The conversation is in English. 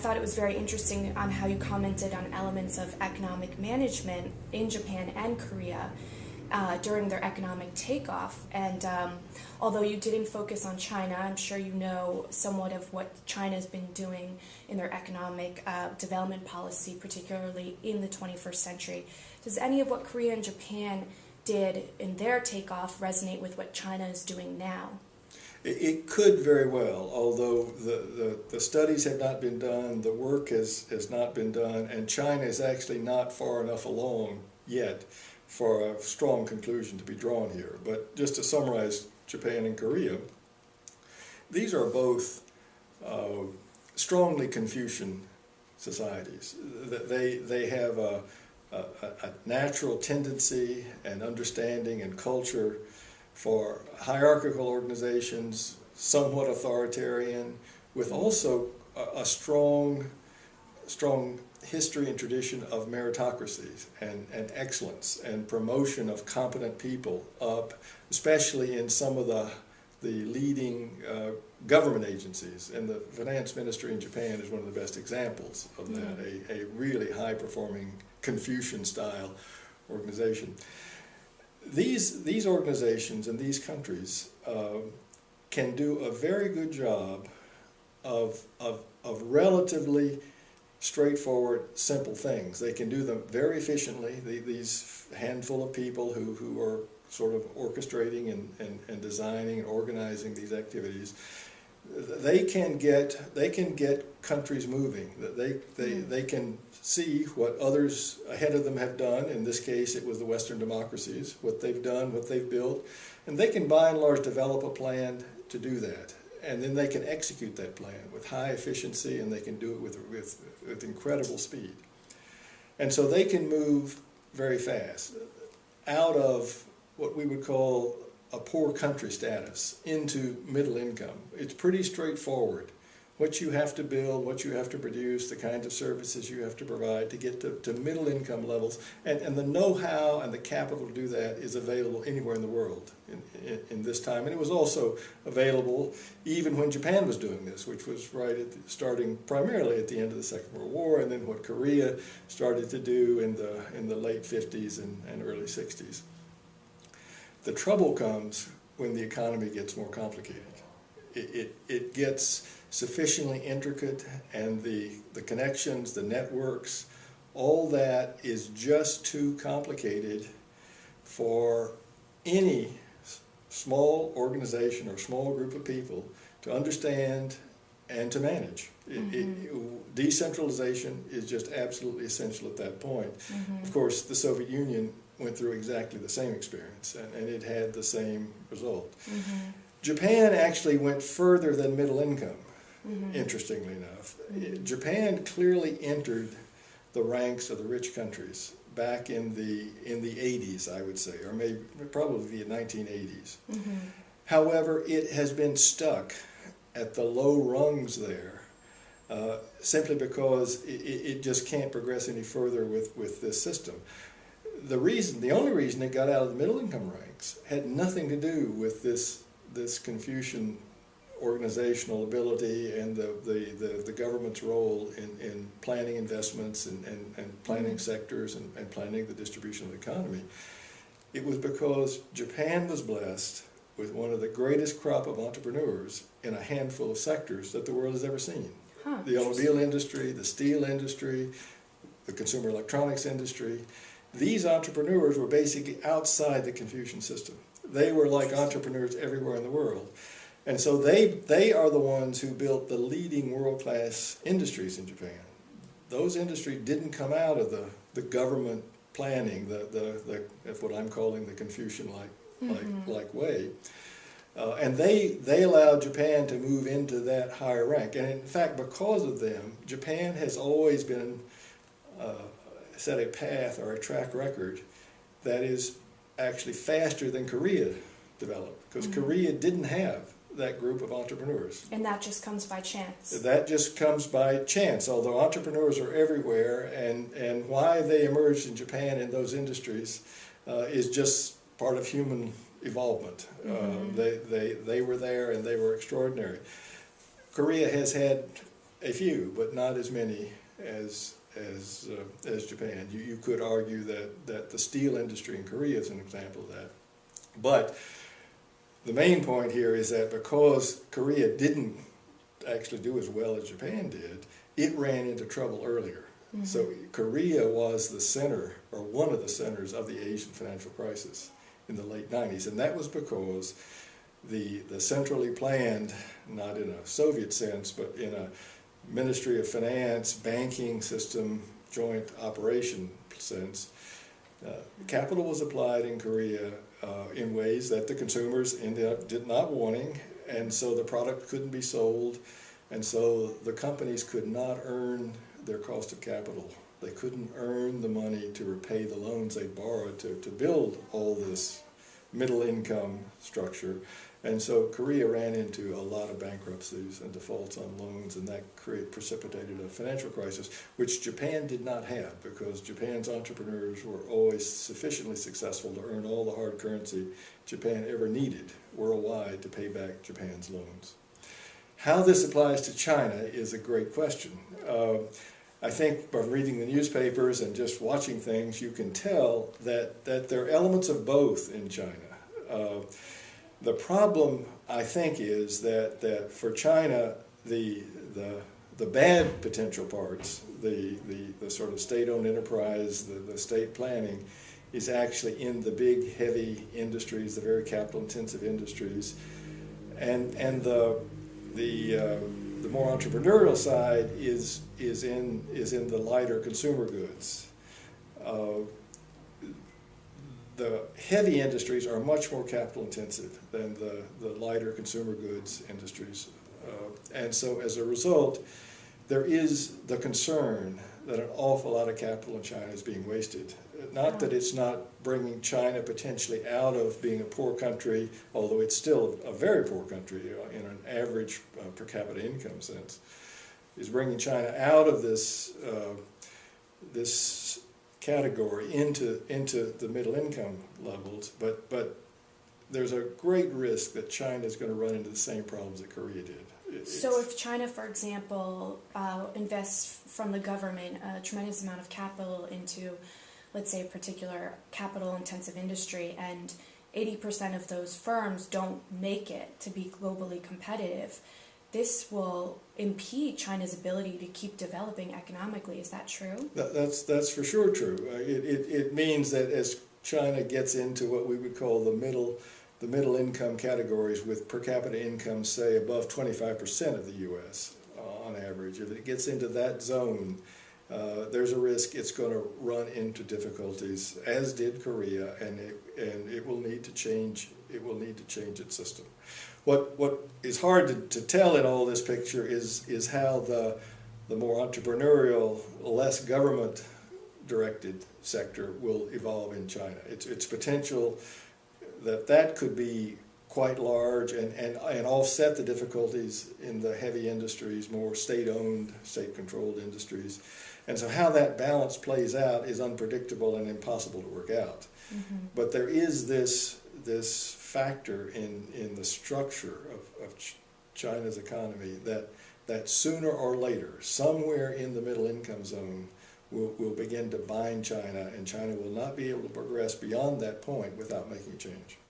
thought it was very interesting on how you commented on elements of economic management in Japan and Korea during their economic takeoff. And although you didn't focus on China, I'm sure you know somewhat of what China's been doing in their economic development policy, particularly in the 21st century. Does any of what Korea and Japan did in their takeoff resonate with what China is doing now? It could very well, although the studies have not been done, the work has not been done, and China is actually not far enough along yet for a strong conclusion to be drawn here. But just to summarize Japan and Korea, these are both strongly Confucian societies. They have a natural tendency and understanding and culture for hierarchical organizations, somewhat authoritarian, with also a strong history and tradition of meritocracies and excellence and promotion of competent people up, especially in some of the leading government agencies. And the finance ministry in Japan is one of the best examples of that, a really high-performing Confucian-style organization. These organizations and these countries can do a very good job of relatively straightforward, simple things. They can do them very efficiently. These handful of people who are sort of orchestrating and designing and organizing these activities, they can get countries moving. They can see what others ahead of them have done. In this case, it was the Western democracies, what they've done, what they've built, and they can by and large develop a plan to do that. And then they can execute that plan with high efficiency, and they can do it with incredible speed. And so they can move very fast out of what we would call a poor country status into middle income. It's pretty straightforward. What you have to build, what you have to produce, the kinds of services you have to provide to get to middle income levels. And the know-how and the capital to do that is available anywhere in the world in this time. And it was also available even when Japan was doing this, which was starting primarily at the end of the Second World War, and then what Korea started to do in the late 50s and early 60s. The trouble comes when the economy gets more complicated. It gets sufficiently intricate, and the connections, the networks, all that is just too complicated for any small organization or small group of people to understand and to manage. Decentralization is just absolutely essential at that point. Of course, the Soviet Union went through exactly the same experience, and it had the same result. Japan actually went further than middle income, interestingly enough. Japan clearly entered the ranks of the rich countries back in the 80s, I would say, or maybe probably the 1980s. However, it has been stuck at the low rungs there simply because it just can't progress any further with this system. The only reason it got out of the middle income ranks had nothing to do with this Confucian organizational ability and the government's role in planning investments and planning sectors and planning the distribution of the economy. It was because Japan was blessed with one of the greatest crop of entrepreneurs in a handful of sectors that the world has ever seen. The automobile industry, the steel industry, the consumer electronics industry. These entrepreneurs were basically outside the Confucian system. They were like entrepreneurs everywhere in the world. And so they are the ones who built the leading world-class industries in Japan. Those industries didn't come out of the government planning, that's what I'm calling the Confucian-like way. And they allowed Japan to move into that higher rank. And in fact, because of them, Japan has always been set a path or a track record that is actually faster than Korea developed, because Korea didn't have that group of entrepreneurs. And that just comes by chance. That just comes by chance, although entrepreneurs are everywhere, and why they emerged in Japan in those industries is just part of human evolvement. They were there and they were extraordinary. Korea has had a few, but not as many as Japan. You could argue that the steel industry in Korea is an example of that. But the main point here is that because Korea didn't actually do as well as Japan did, it ran into trouble earlier. Mm-hmm. So Korea was the center, or one of the centers, of the Asian financial crisis in the late 90s. And that was because the centrally planned, not in a Soviet sense, but in a Ministry of Finance, banking system, joint operation sense, capital was applied in Korea in ways that the consumers ended up not wanting, and so the product couldn't be sold, and so the companies could not earn their cost of capital. They couldn't earn the money to repay the loans they borrowed to build all this middle income structure. And so Korea ran into a lot of bankruptcies and defaults on loans, and that precipitated a financial crisis, which Japan did not have, because Japan's entrepreneurs were always sufficiently successful to earn all the hard currency Japan ever needed worldwide to pay back Japan's loans. How this applies to China is a great question. I think by reading the newspapers and just watching things, you can tell that there are elements of both in China. The problem, I think, is that for China, the bad potential parts, the sort of state-owned enterprise, the state planning, is actually in the big, heavy industries, the very capital-intensive industries, and the more entrepreneurial side is in the lighter consumer goods. The heavy industries are much more capital intensive than the lighter consumer goods industries. And so as a result, there is the concern that an awful lot of capital in China is being wasted. Not that it's not bringing China potentially out of being a poor country, although it's still a very poor country in an average per capita income sense, is bringing China out of this category into the middle income levels, but there's a great risk that China is going to run into the same problems that Korea did. So if China, for example, invests from the government a tremendous amount of capital into, let's say, a particular capital-intensive industry, and 80% of those firms don't make it to be globally competitive, this will impede China's ability to keep developing economically. Is that true? That's for sure true. It means that as China gets into what we would call the middle income categories with per capita income, say, above 25% of the U.S. On average, if it gets into that zone, there's a risk it's going to run into difficulties, as did Korea, and it will need to change. It will need to change its system. What is hard to tell in all this picture is how the more entrepreneurial, less government-directed sector will evolve in China. Its potential that could be quite large and offset the difficulties in the heavy industries, more state-owned, state-controlled industries. And so how that balance plays out is unpredictable and impossible to work out. Mm-hmm. But there is this factor in the structure of China's economy that sooner or later, somewhere in the middle income zone, will begin to bind China, and China will not be able to progress beyond that point without making a change.